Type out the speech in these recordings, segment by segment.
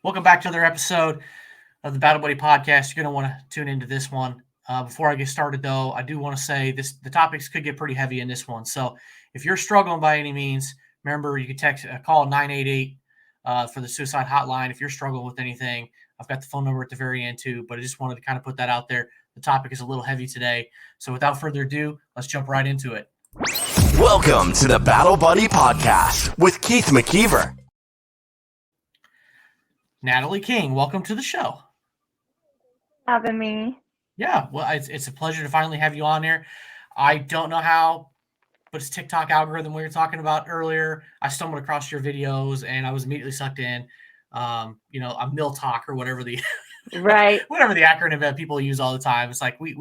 Welcome back to another episode of the Battle Buddy Podcast. You're going to want to tune into this one. Before I get started, though, I do want to say the topics could get pretty heavy in this one. So if you're struggling by any means, remember you can call 988 for the suicide hotline. If you're struggling with anything, I've got the phone number at the very end too. But I just wanted to kind of put that out there. The topic is a little heavy today. So without further ado, let's jump right into it. Welcome to the Battle Buddy Podcast with Keith McKeever. Natalee King, welcome to the show. Having me. Yeah, well, it's a pleasure to finally have you on here. I don't know how, but it's TikTok algorithm we were talking about earlier. I stumbled across your videos and I was immediately sucked in. A mill talk or whatever the right whatever the acronym that people use all the time. It's like we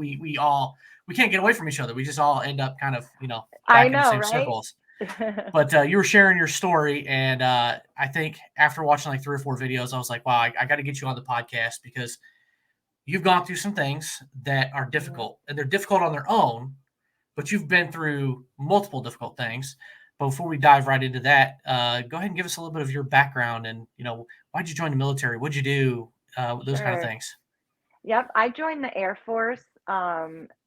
can't get away from each other. We just all end up kind of back in the same circles. But you were sharing your story, and I think after watching like 3 or 4 videos, I was like, wow, I got to get you on the podcast because you've gone through some things that are difficult, and they're difficult on their own, but you've been through multiple difficult things. But before we dive right into that, go ahead and give us a little bit of your background and, why'd you join the military? What'd you do? Those kind of things. Yep. I joined the Air Force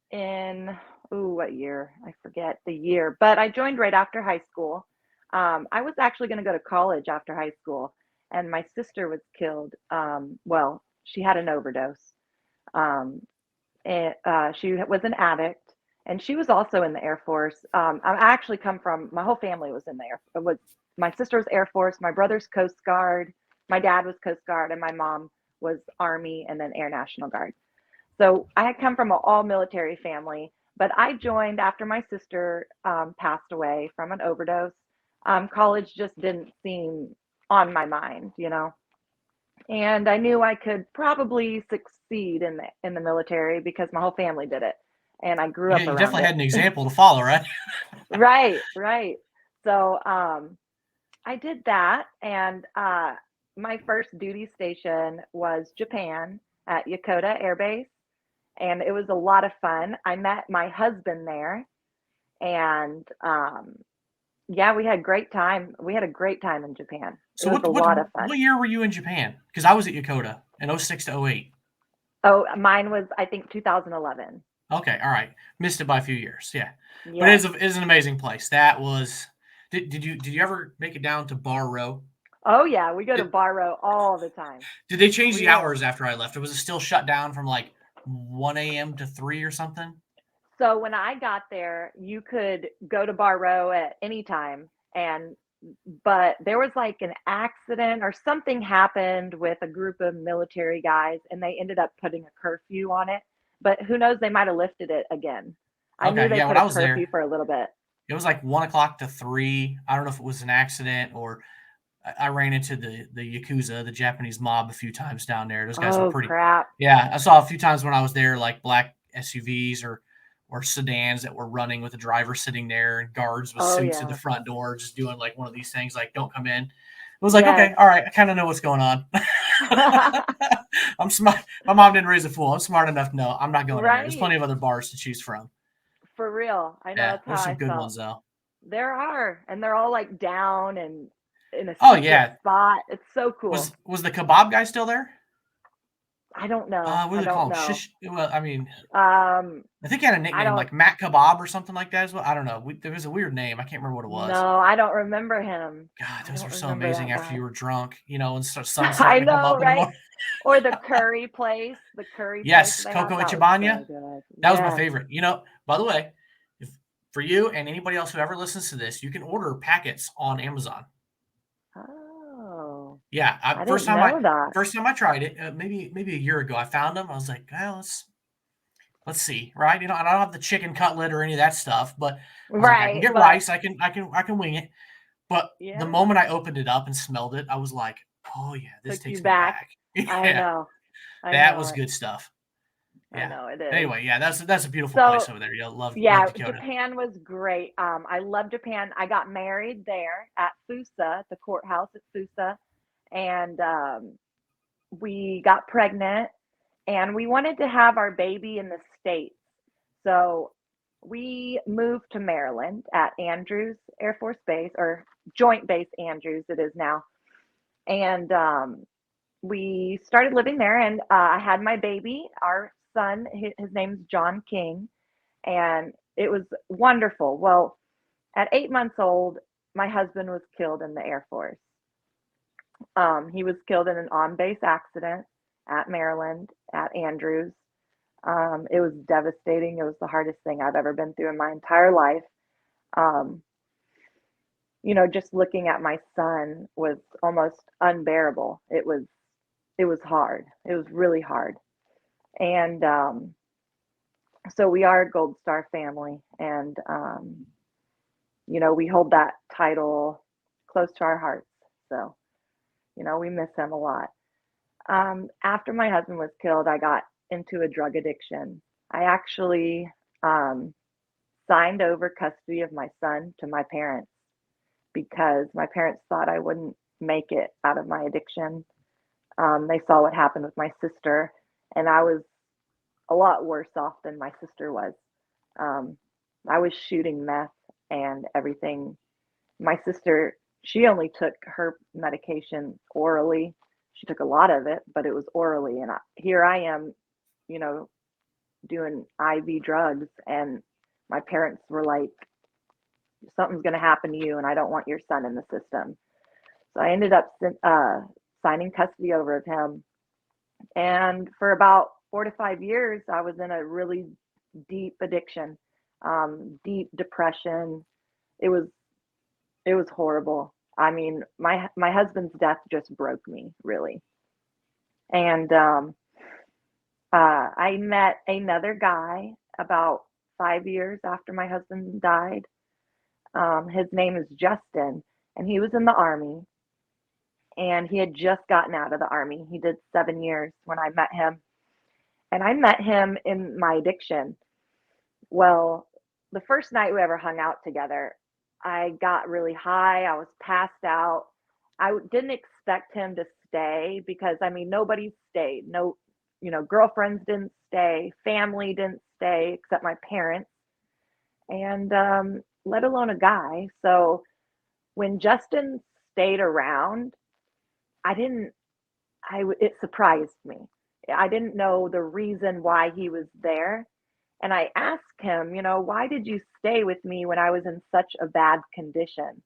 in, what year? I forget the year, but I joined right after high school. I was actually going to go to college after high school, and my sister was killed. She had an overdose. She was an addict, and she was also in the Air Force. I actually come from, my whole family was in there. It was my sister's Air Force, my brother's Coast Guard, my dad was Coast Guard, and my mom was Army and then Air National Guard. So I had come from an all military family, but I joined after my sister passed away from an overdose. College just didn't seem on my mind, and I knew I could probably succeed in the military because my whole family did it, and I grew up around you definitely it. had an example to follow, right? Right. So I did that, and my first duty station was Japan at Yokota Air Base, and it was a lot of fun. I met my husband there, and we had great time. We had a great time in Japan. So it was a lot of fun. What year were you in Japan? Because I was at Yokota in 06 to 08. Oh, mine was, I think, 2011. Okay, all right. Missed it by a few years. Yeah. But it is an amazing place. That was did you ever make it down to Bar Row? Oh yeah, we go to Bar Row all the time. Did they change the hours after I left? Or was it still shut down from like 1 a.m. to 3 or something? So when I got there, you could go to Bar Row at any time, but there was like an accident or something happened with a group of military guys, and they ended up putting a curfew on it. But who knows, they might have lifted it again. I knew they put a curfew for a little bit. It was like 1 o'clock to 3. I don't know if it was an accident or I ran into the Yakuza, the Japanese mob, a few times down there. Those guys were pretty. Crap. Yeah, I saw a few times when I was there, like black SUVs or sedans that were running with a driver sitting there and guards with suits at the front door, just doing like one of these things, like don't come in. It was like, okay, all right, I kind of know what's going on. I'm smart. My mom didn't raise a fool. I'm smart enough to know I'm not going in there. There's plenty of other bars to choose from. For real. I know. Yeah, there's some good ones though. There are, and they're all like down and in a secret spot. It's so cool. Was the kebab guy still there? I don't know. What do they call him? Well, I mean, I think he had a nickname like Matt Kebab or something like that as well. I don't know. There was a weird name. I can't remember what it was. No, I don't remember him. God, those were so amazing after you were drunk, and sun I know, right? Or the curry place. Yes, Coco Ichibanya. That was my favorite. By the way, for you and anybody else who ever listens to this, you can order packets on Amazon. Oh. Yeah, first time I tried it, maybe a year ago, I found them. I was like, well, let's see, right? I don't have the chicken cutlet or any of that stuff, but I can get rice. I can wing it. But the moment I opened it up and smelled it, I was like, oh yeah, this takes me back. I know. That was good stuff. Yeah. I know it is. Anyway, yeah, that's a beautiful place over there. You'll love. Yeah, love Dakota. Japan was great. I love Japan. I got married there at Fusa, the courthouse at Fusa, and we got pregnant, and we wanted to have our baby in the States. So we moved to Maryland at Andrews Air Force Base, or Joint Base Andrews it is now. And we started living there, and I had my baby, our son. His name's John King, and it was wonderful. Well, at 8 months old, my husband was killed in the Air Force. He was killed in an on-base accident at Maryland, at Andrews. It was devastating. It was the hardest thing I've ever been through in my entire life. Um, just looking at my son was almost unbearable. It was hard. It was really hard. And so we are a Gold Star family, and we hold that title close to our hearts. So, we miss him a lot. After my husband was killed, I got into a drug addiction. I actually signed over custody of my son to my parents because my parents thought I wouldn't make it out of my addiction. They saw what happened with my sister, and I was a lot worse off than my sister was. I was shooting meth and everything. My sister, she only took her medication orally. She took a lot of it, but it was orally. And here I am, doing IV drugs. And my parents were like, something's going to happen to you, and I don't want your son in the system. So I ended up signing custody over of him. And for about 4 to 5 years, I was in a really deep addiction, deep depression. It was horrible. I mean, my husband's death just broke me, really. And I met another guy about 5 years after my husband died. His name is Justin, and he was in the Army. And he had just gotten out of the Army. He did 7 years when I met him. And I met him in my addiction. Well, the first night we ever hung out together, I got really high. I was passed out. I didn't expect him to stay because, nobody stayed. No, girlfriends didn't stay. Family didn't stay except my parents, and let alone a guy. So when Justin stayed around, it surprised me. I didn't know the reason why he was there. And I asked him, why did you stay with me when I was in such a bad condition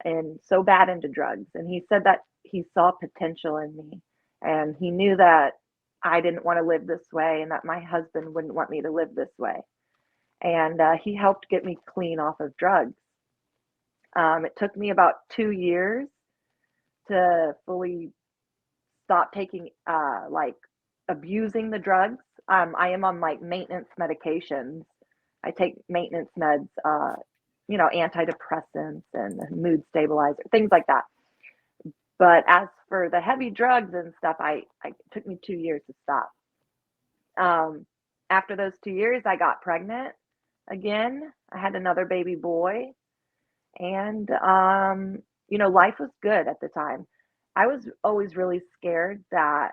and so bad into drugs? And he said that he saw potential in me, and he knew that I didn't want to live this way and that my husband wouldn't want me to live this way. And he helped get me clean off of drugs. It took me about 2 years to fully stop taking, abusing the drugs. I am on maintenance medications. I take maintenance meds, antidepressants and mood stabilizer, things like that. But as for the heavy drugs and stuff, it took me 2 years to stop. After those 2 years, I got pregnant again. I had another baby boy, and life was good at the time. I was always really scared that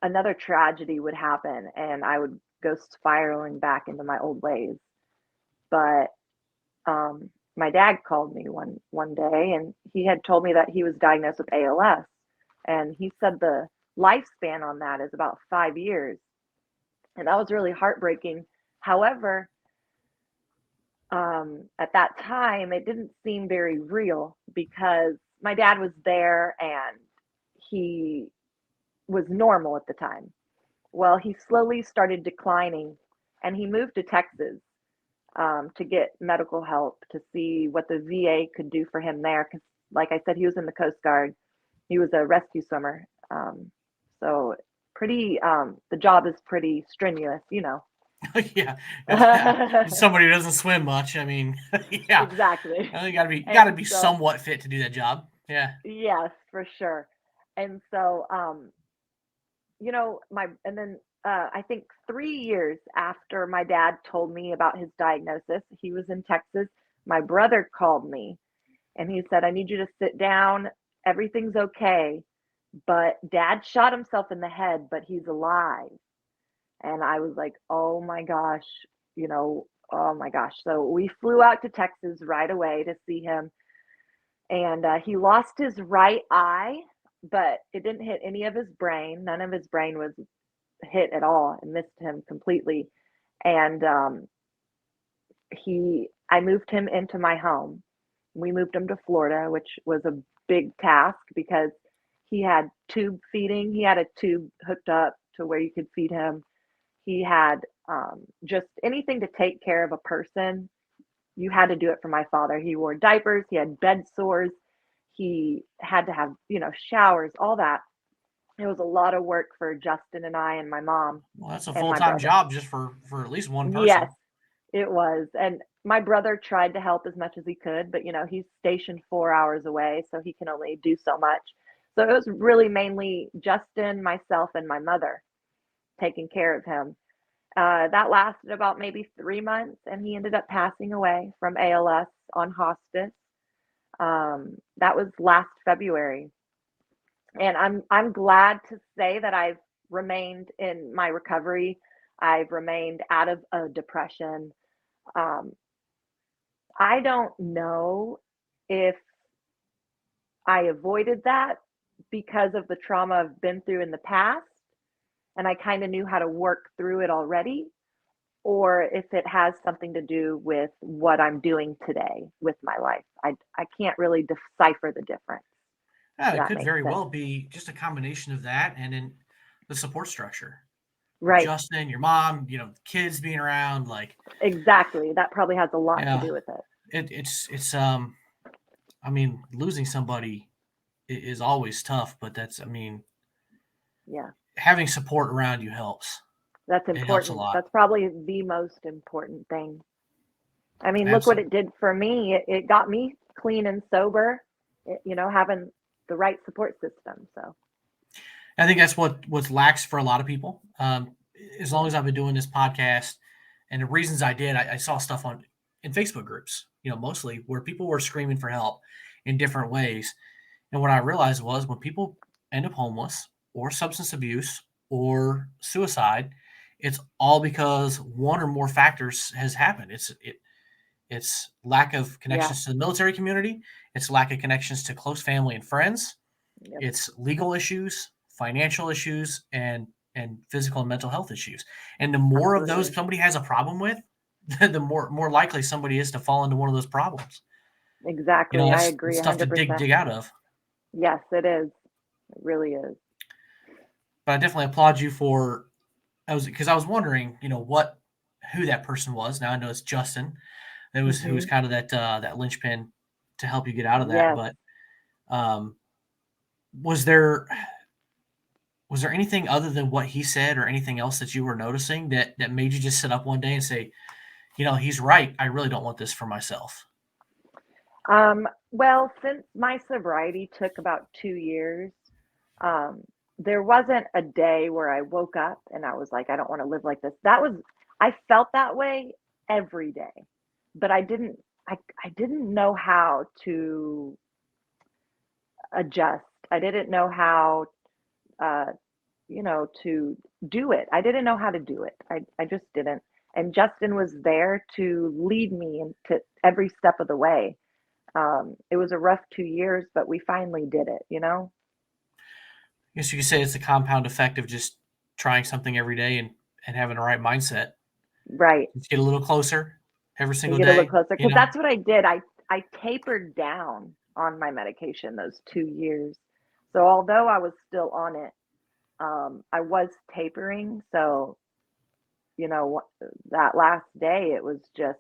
another tragedy would happen and I would go spiraling back into my old ways. But my dad called me one day, and he had told me that he was diagnosed with ALS, and he said the lifespan on that is about 5 years, and that was really heartbreaking. However, at that time, it didn't seem very real because my dad was there and he was normal at the time. Well, he slowly started declining, and he moved to Texas to get medical help to see what the VA could do for him there. Because, like I said, he was in the Coast Guard. He was a rescue swimmer. So the job is pretty strenuous, Yeah. Somebody who doesn't swim much. Yeah. Exactly. You gotta be somewhat fit to do that job. Yeah. Yes, for sure. And so, I think 3 years after my dad told me about his diagnosis, he was in Texas. My brother called me and he said, I need you to sit down. Everything's okay. But dad shot himself in the head, but he's alive. And I was like, oh my gosh, oh my gosh. So we flew out to Texas right away to see him. And he lost his right eye but it didn't hit any of his brain. None of his brain was hit at all. It missed him completely. And I moved him into my home. We moved him to Florida, which was a big task because he had tube feeding. He had a tube hooked up to where you could feed him. He had just anything to take care of a person. You had to do it for my father. He wore diapers. He had bed sores. He had to have, showers, all that. It was a lot of work for Justin and I and my mom. Well, that's a and my full-time brother. job just for at least one person. Yes, it was. And my brother tried to help as much as he could, but he's stationed 4 hours away, so he can only do so much. So it was really mainly Justin, myself, and my mother taking care of him. That lasted about maybe 3 months, and he ended up passing away from ALS on hospice. That was last February. And I'm glad to say that I've remained in my recovery. I've remained out of a depression. I don't know if I avoided that because of the trauma I've been through in the past, and I kind of knew how to work through it already, or if it has something to do with what I'm doing today with my life. I can't really decipher the difference. Yeah, it could very well be just a combination of that and then the support structure. Right. Justin, your mom, kids being around, exactly. That probably has a lot to do with it. It's I mean, losing somebody is always tough, but yeah, having support around you helps. That's important. It helps a lot. That's probably the most important thing. I mean, Absolutely. Look what it did for me. It got me clean and sober, having the right support system. So I think that's what's lacks for a lot of people. As long as I've been doing this podcast, and the reasons I did, I saw stuff in Facebook groups, mostly where people were screaming for help in different ways. And what I realized was when people end up homeless or substance abuse or suicide, it's all because one or more factors has happened. It's lack of connections to the military community. It's lack of connections to close family and friends. Yep. It's legal issues, financial issues, and physical and mental health issues. And the more of those somebody has a problem with, the more likely somebody is to fall into one of those problems. Exactly. I agree. It's tough 100%. to dig out of. Yes, it is. It really is. But I definitely applaud you because I was wondering, who that person was. Now I know it's Justin. Who was kind of that linchpin to help you get out of that. Yes. But was there anything other than what he said or anything else that you were noticing that made you just sit up one day and say, he's right. I really don't want this for myself? Well, since my sobriety took about 2 years, there wasn't a day where I woke up and I was like, I don't want to live like this. I felt that way every day, but I didn't know how to adjust. I didn't know how, to do it. I didn't know how to do it. I just didn't. And Justin was there to lead me into every step of the way. It was a rough 2 years, but we finally did it, I guess you could say it's the compound effect of just trying something every day and having the right mindset. Right. Just get a little closer every single day. Get a little closer. Because that's what I did. I tapered down on my medication those 2 years. So although I was still on it, I was tapering. So, that last day, it was just,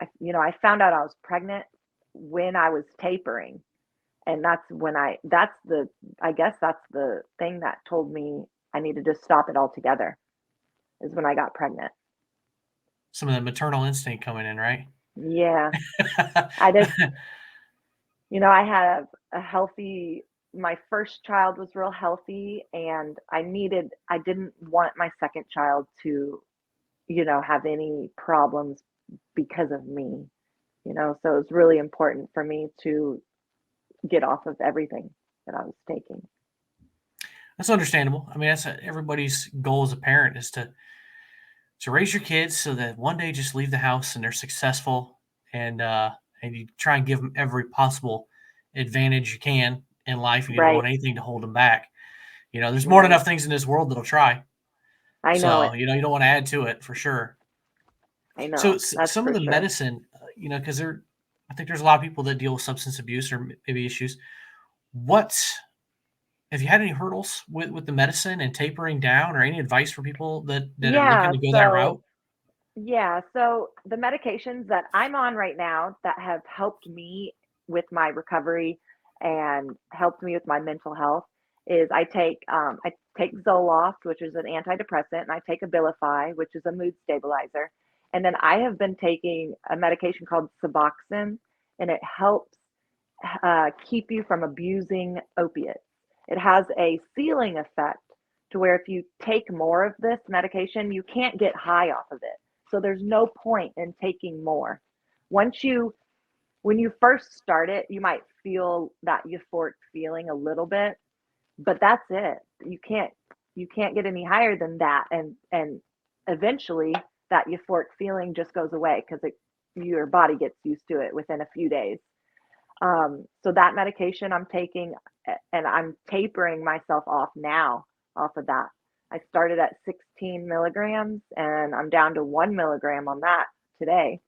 I found out I was pregnant when I was tapering. And that's when I guess that's the thing that told me I needed to stop it altogether, is when I got pregnant. Some of the maternal instinct coming in, right? Yeah. I just, I had my first child was real healthy, and I didn't want my second child to, have any problems because of me, so it was really important for me to get off of everything that I was taking. That's understandable. I mean, that's everybody's goal as a parent, is to raise your kids so that one day just leave the house and they're successful, and you try and give them every possible advantage you can in life, and you don't Right. want anything to hold them back. There's more than Right. enough things in this world that'll try. I know So, it. you don't want to add to it for sure. I So know. That's some of for the sure. medicine, because I think there's a lot of people that deal with substance abuse or maybe issues. What have you had any hurdles with the medicine and tapering down, or any advice for people that are looking Yeah. to go that route? So the medications that I'm on right now that have helped me with my recovery and helped me with my mental health is I take Zoloft, which is an antidepressant, and I take Abilify, which is a mood stabilizer. And then I have been taking a medication called Suboxone, and it helps keep you from abusing opiates. It has a ceiling effect to where if you take more of this medication, you can't get high off of it. So there's no point in taking more. When you first start it, you might feel that euphoric feeling a little bit, but that's it. You can't get any higher than that, and eventually that euphoric feeling just goes away because your body gets used to it within a few days. So that medication I'm taking, and I'm tapering myself off now off of that. I started at 16 milligrams and I'm down to 1 milligram on that today.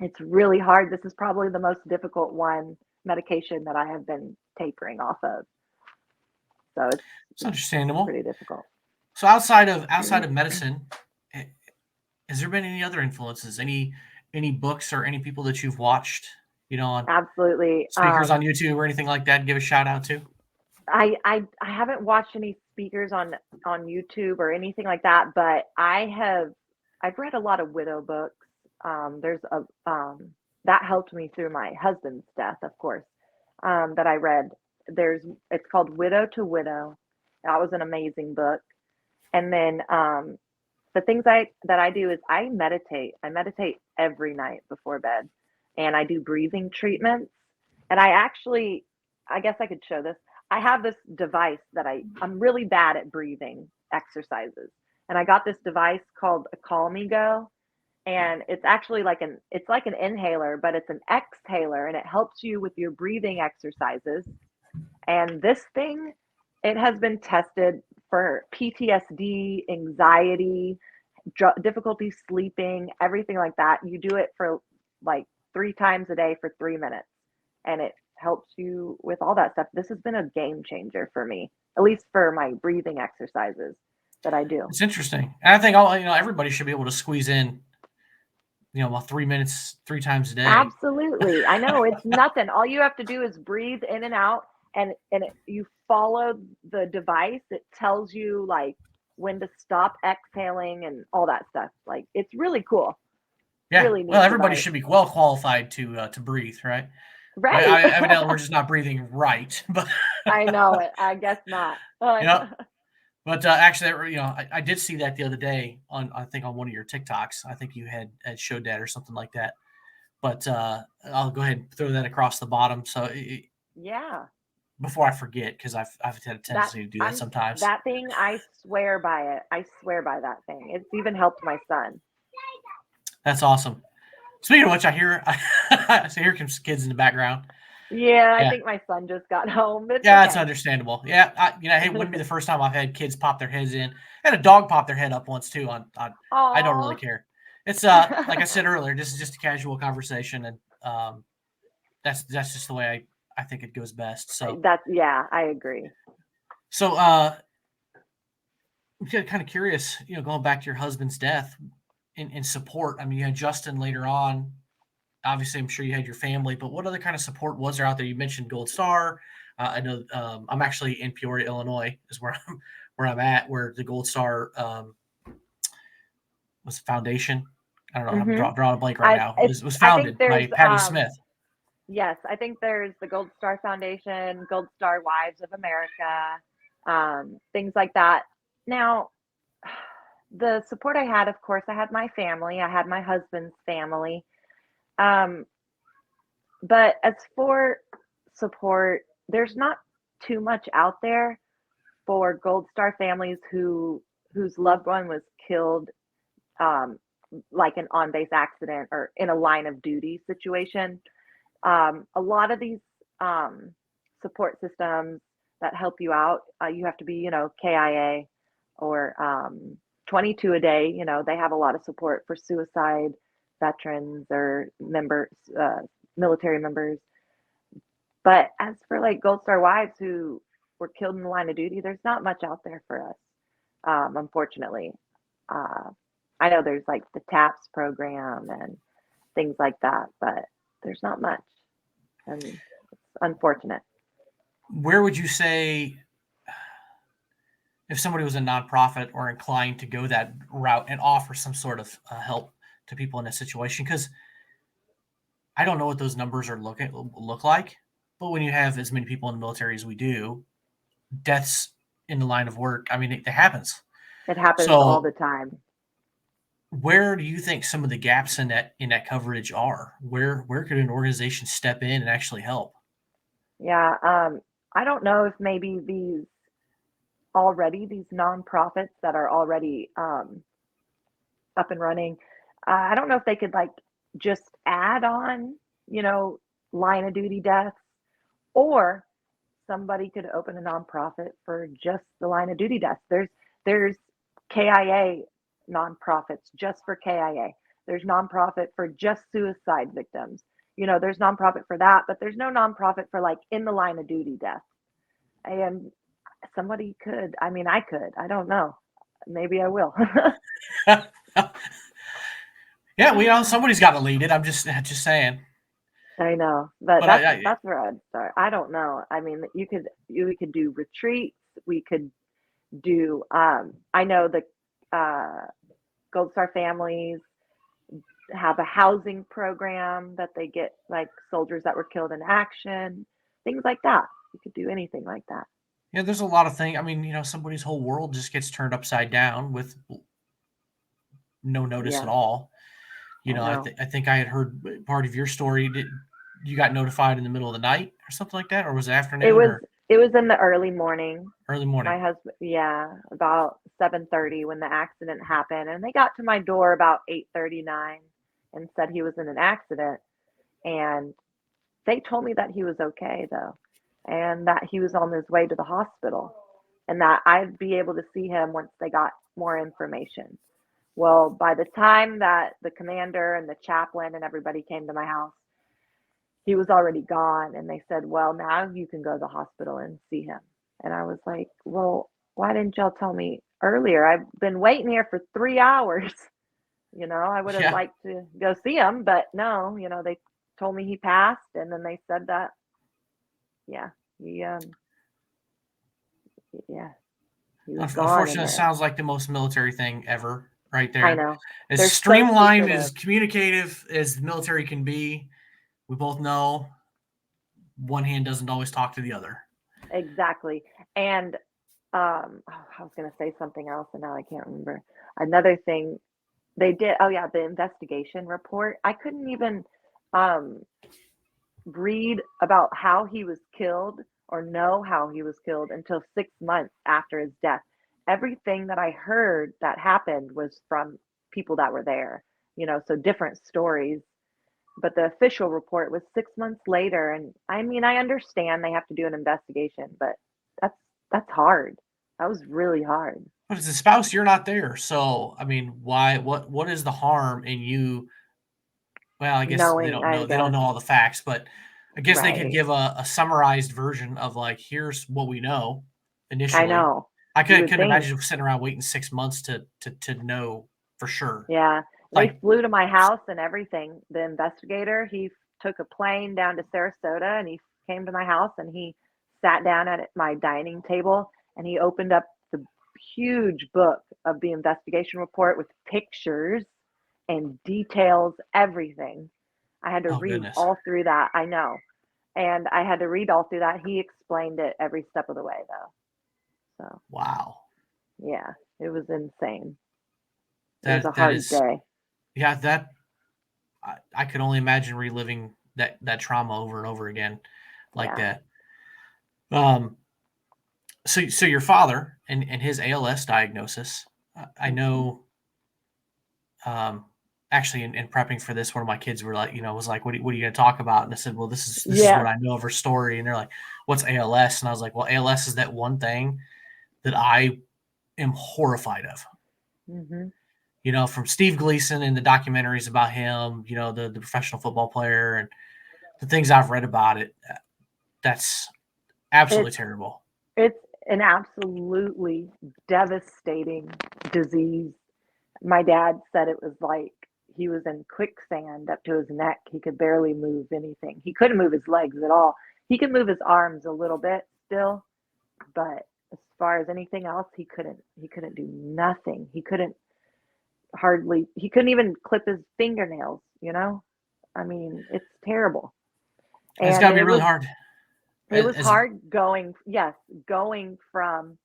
It's really hard. This is probably the most difficult medication that I have been tapering off of. So It's understandable. pretty difficult. So outside of medicine, eh, has there been any other influences? Any books or any people that you've watched, on Absolutely. speakers on YouTube or anything like that? Give a shout out to. I haven't watched any speakers on YouTube or anything like that, but I've read a lot of widow books. There's a that helped me through my husband's death, of course. That I read. It's called Widow to Widow. That was an amazing book. And then the things that I do is I meditate. I meditate every night before bed, and I do breathing treatments. And I guess I could show this. I have this device that I'm really bad at breathing exercises, and I got this device called a Call Me Go, and it's actually it's like an inhaler, but it's an exhaler, and it helps you with your breathing exercises. And this thing, it has been tested for PTSD, anxiety, difficulty sleeping, everything like that. You do it for like 3 times a day for 3 minutes, and it helps you with all that stuff. This has been a game changer for me, at least for my breathing exercises that I do. It's interesting, and I think everybody should be able to squeeze in, about 3 minutes 3 times a day. Absolutely. I know it's nothing. All you have to do is breathe in and out, and you follow the device. It tells you like when to stop exhaling and all that stuff. Like it's really cool. Yeah, Really well, neat everybody device. should be well qualified to breathe, right? Right. Evidently, we're just not breathing right, but I know it. I guess not. yeah. But actually, I did see that the other day I think on one of your TikToks. I think you had showed that or something like that. But I'll go ahead and throw that across the bottom. So Yeah. before I forget, because I've had a That tendency to do that I'm sometimes. that thing, I swear by it. I swear by that thing. It's even helped my son. That's awesome. Speaking of which, so here comes kids in the background. Yeah, I Yeah, think my son just got home. It's yeah, that's okay. understandable. Yeah, hey, it wouldn't be the first time I've had kids pop their heads in. I had a dog pop their head up once too. I don't really Aw. care. It's like I said earlier, this is just a casual conversation, and that's just the way I think it goes best. So Yeah, I agree. so I'm kind of curious, going back to your husband's death in support. I mean, you had Justin later on. Obviously, I'm sure you had your family, but what other kind of support was there out there? You mentioned Gold Star. I know I'm actually in Peoria, Illinois, is where I'm at, where the Gold Star was a foundation. I don't know. I'm Mhm. drawing a blank right I now. it's Was I think founded there's by Patty Smith. yes, I think there's the Gold Star Foundation, Gold Star Wives of America, things like that. Now, the support I had, of course, I had my family. I had my husband's family. Um, but as for support, there's not too much out there for Gold Star families whose loved one was killed, um, like an on-base accident or in a line of duty situation. A lot of these support systems that help you out. You have to be, KIA or 22 a day. They have a lot of support for suicide veterans or members, military members. But as for like Gold Star wives who were killed in the line of duty, there's not much out there for us, unfortunately. I know there's like the TAPS program and things like that, but there's not much. And it's unfortunate. Where would you say, if somebody was a nonprofit or inclined to go that route and offer some sort of help to people in a situation? Because I don't know what those numbers look like, but when you have as many people in the military as we do, deaths in the line of work, I mean, it happens. It happens all the time. Where do you think some of the gaps in that coverage are? Where could an organization step in and actually help? Yeah, I don't know if maybe these nonprofits that are already up and running, I don't know if they could like just add on, line of duty deaths, or somebody could open a nonprofit for just the line of duty deaths. There's KIA nonprofits just for KIA. There's nonprofit for just suicide victims. There's nonprofit for that, but there's no nonprofit for like in the line of duty death. And somebody could, I could, I don't know. Maybe I will. Yeah, somebody's got to lead it. I'm just saying. I know, but that's where I'd start. I don't know. I mean, we could do retreats. We could do. I know the Gold Star families have a housing program that they get like soldiers that were killed in action, things like that. You could do anything like that. Yeah, there's a lot of things. I mean, somebody's whole world just gets turned upside down with no notice at all. I think I had heard part of your story. Did you got notified in the middle of the night or something like that, or was it afternoon? It was in the early morning. Early morning. My husband, about 7:30 when the accident happened, and they got to my door about 8:39 and said he was in an accident, and they told me that he was okay though, and that he was on his way to the hospital, and that I'd be able to see him once they got more information. Well, by the time that the commander and the chaplain and everybody came to my house, he was already gone. And they said, well, now you can go to the hospital and see him. And I was like, well, why didn't y'all tell me earlier? I've been waiting here for 3 hours. I would have liked to go see him, but no, they told me he passed. And then they said that, he was gone. Unfortunately, it sounds like the most military thing ever. Right there. I know. As streamlined, as communicative as the military can be, we both know one hand doesn't always talk to the other. Exactly. And I was going to say something else, and now I can't remember. Another thing they did, the investigation report. I couldn't even read about how he was killed or know how he was killed until 6 months after his death. Everything that I heard that happened was from people that were there, so different stories. But the official report was 6 months later. And I mean, I understand they have to do an investigation, but that's hard. That was really hard. But as a spouse, you're not there. So, I mean, why, what is the harm in you? Well, I guess they don't know all the facts, but I guess they could give a summarized version of like, here's what we know initially. I know. I couldn't imagine sitting around waiting 6 months to know for sure. Yeah. They flew to my house and everything. The investigator, he took a plane down to Sarasota and he came to my house and he sat down at my dining table and he opened up the huge book of the investigation report with pictures and details, everything. I had to read all through that. I know. And I had to read all through that. He explained it every step of the way though. So wow. Yeah, it was insane. It was a hard day. Yeah, that I could only imagine reliving that trauma over and over again like that. So your father and his ALS diagnosis, I know actually in prepping for this, one of my kids were like, was like, what are you going to talk about? And I said, well, this is what I know of her story. And they're like, what's ALS? And I was like, well, ALS is that one thing that I am horrified of. Mm-hmm. From Steve Gleason and the documentaries about him, the professional football player, and the things I've read about it, that's absolutely terrible. It's an absolutely devastating disease. My dad said it was like he was in quicksand up to his neck. He could barely move anything. He couldn't move his legs at all. He could move his arms a little bit still, but as far as anything else, he couldn't do nothing. He couldn't even clip his fingernails, I mean, it's terrible. And it's got to be really hard. It was hard going from,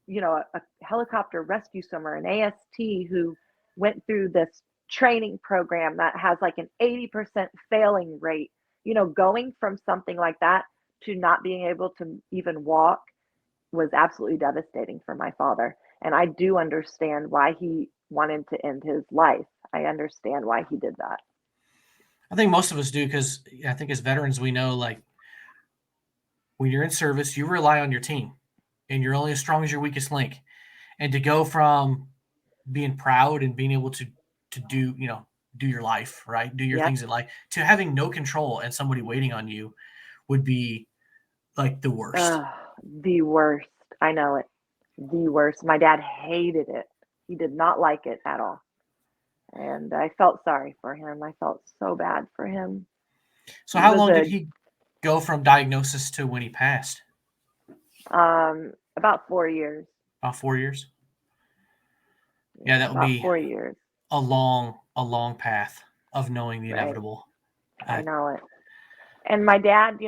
a helicopter rescue swimmer, an AST who went through this training program that has like an 80% failing rate, going from something like that to not being able to even walk was absolutely devastating for my father. And I do understand why he wanted to end his life. I understand why he did that. I think most of us do, because I think as veterans, we know, like, when you're in service, you rely on your team, and you're only as strong as your weakest link. And to go from being proud and being able to do, do your life, right? Do your things in life, to having no control and somebody waiting on you would be like the worst. The worst. I know it. The worst. My dad hated it. He did not like it at all. And I felt sorry for him. I felt so bad for him. So how long did he go from diagnosis to when he passed? About 4 years. About 4 years? Yeah, that would be 4 years. A long path of knowing the inevitable. I know it. And my dad,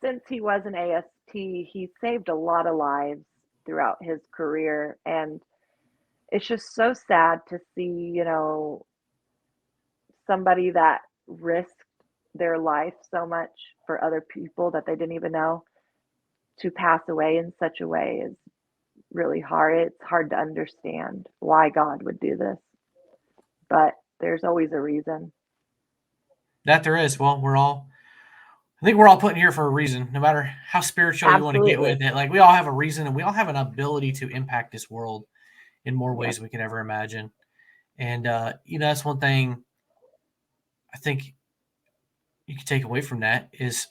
since he was an AST, he saved a lot of lives throughout his career. And it's just so sad to see, somebody that risked their life so much for other people that they didn't even know to pass away in such a way is really hard. It's hard to understand why God would do this, but there's always a reason. That there is. Well, I think we're all put in here for a reason, no matter how spiritual you want to get with it. Like, we all have a reason, and we all have an ability to impact this world in more ways than we can ever imagine. And, that's one thing I think you can take away from that is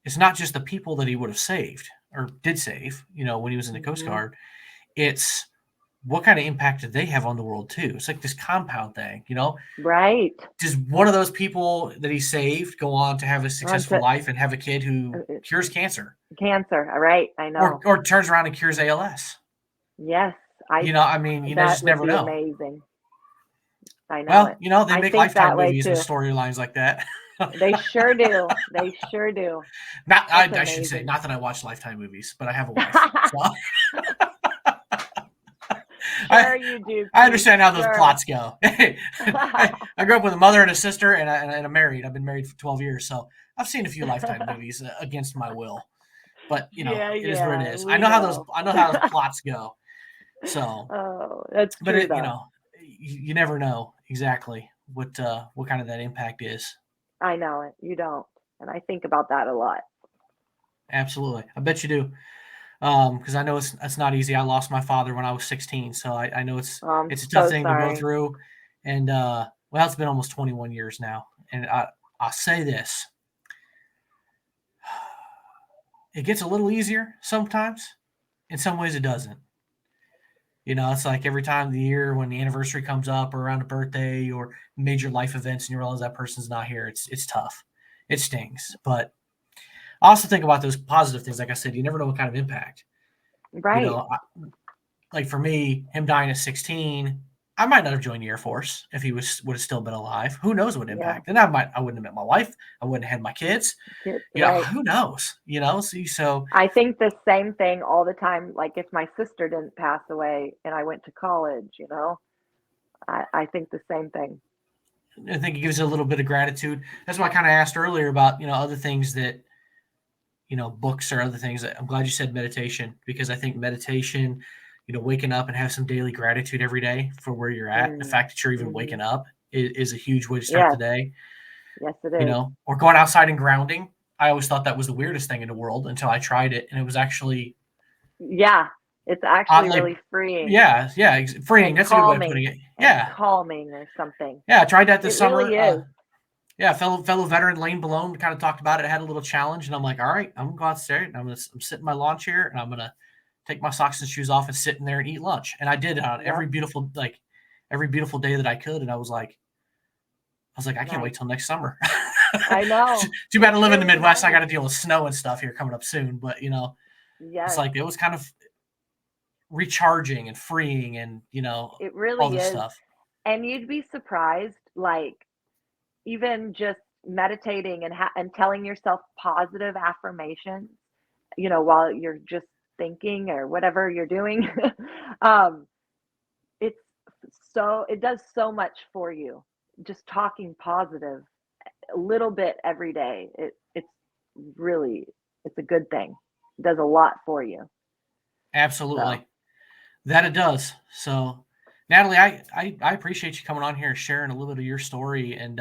it's not just the people that he would have saved or did save, when he was in the Coast Guard. It's what kind of impact did they have on the world too? It's like this compound thing, Right. Does one of those people that he saved go on to have a successful life and have a kid who cures cancer? Right. I know. Or turns around and cures ALS. Yes. You just never know. Amazing. I know. Well, they make Lifetime movies with storylines like that. They sure do. They sure do. I should say, not that I watch Lifetime movies, but I have a wife. Sure you do. I understand how those plots go. I grew up with a mother and a sister, and I'm married. I've been married for 12 years, so I've seen a few Lifetime movies against my will. But it is what it is. I know how those plots go. So, that's true. But you never know exactly what kind of that impact is. I know it. You don't, and I think about that a lot. Absolutely, I bet you do. Because I know it's not easy. I lost my father when I was 16, so I know it's a tough thing to go through. And it's been almost 21 years now. And I'll say this: it gets a little easier sometimes. In some ways, it doesn't. It's like every time of the year when the anniversary comes up or around a birthday or major life events, and you realize that person's not here. It's tough. It stings, but I also think about those positive things. Like I said, you never know what kind of impact. Right. Like for me, him dying at 16, I might not have joined the Air Force if he would have still been alive. Who knows what impact? And I wouldn't have met my wife. I wouldn't have had my kids. Who knows? So I think the same thing all the time. Like if my sister didn't pass away and I went to college, I think the same thing. I think it gives a little bit of gratitude. That's why I kind of asked earlier about, other things that, books or other things. I'm glad you said meditation, because I think meditation, waking up and have some daily gratitude every day for where you're at. The fact that you're even waking up is a huge way to start the day. Yes, it is. Or going outside and grounding. I always thought that was the weirdest thing in the world until I tried it, and it was actually it's actually really freeing. Yeah, freeing. That's calming, a good way of putting it. Yeah, calming or something. Yeah, I tried that this summer. Really is. Fellow veteran Lane Balone kind of talked about it. I had a little challenge, and I'm like, all right, I'm gonna go out there, and I'm sit in my lawn chair, and I'm gonna take my socks and shoes off and sit in there and eat lunch. And I did it on every beautiful day that I could. And I was like, I can't wait till next summer. I know. Too bad I live in the Midwest. I got to deal with snow and stuff here coming up soon. But it's like it was kind of recharging and freeing, and it really all this is. stuff. And you'd be surprised, like even just meditating and telling yourself positive affirmations, while you're just thinking or whatever you're doing. It does so much for you. Just talking positive a little bit every day. It's a good thing. It does a lot for you. Absolutely. That it does. So Natalee, I appreciate you coming on here and sharing a little bit of your story. And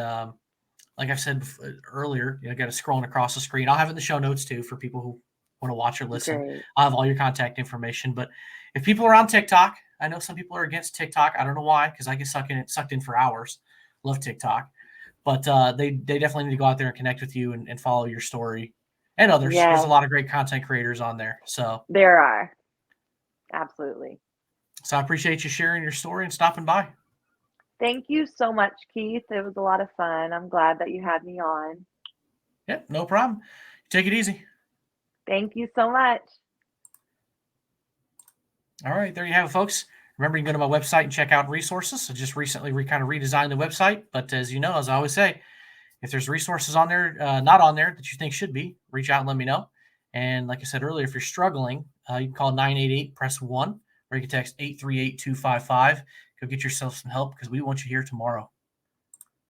like I've said earlier, got it scrolling across the screen. I'll have it in the show notes too for people who want to watch or listen. Great. I'll have all your contact information. But if people are on TikTok, I know some people are against TikTok. I don't know why, because I get sucked in for hours. Love TikTok. But they definitely need to go out there and connect with you and follow your story and others. Yes. There's a lot of great content creators on there. So there are. Absolutely. So I appreciate you sharing your story and stopping by. Thank you so much, Keith. It was a lot of fun. I'm glad that you had me on. Yeah, no problem. Take it easy. Thank you so much. All right, there you have it, folks. Remember, you can go to my website and check out resources. I just recently kind of redesigned the website. But as you know, as I always say, if there's resources on there, not on there that you think should be, reach out and let me know. And like I said earlier, if you're struggling, you can call 988, press 1, or you can text 838-255. Go get yourself some help because we want you here tomorrow.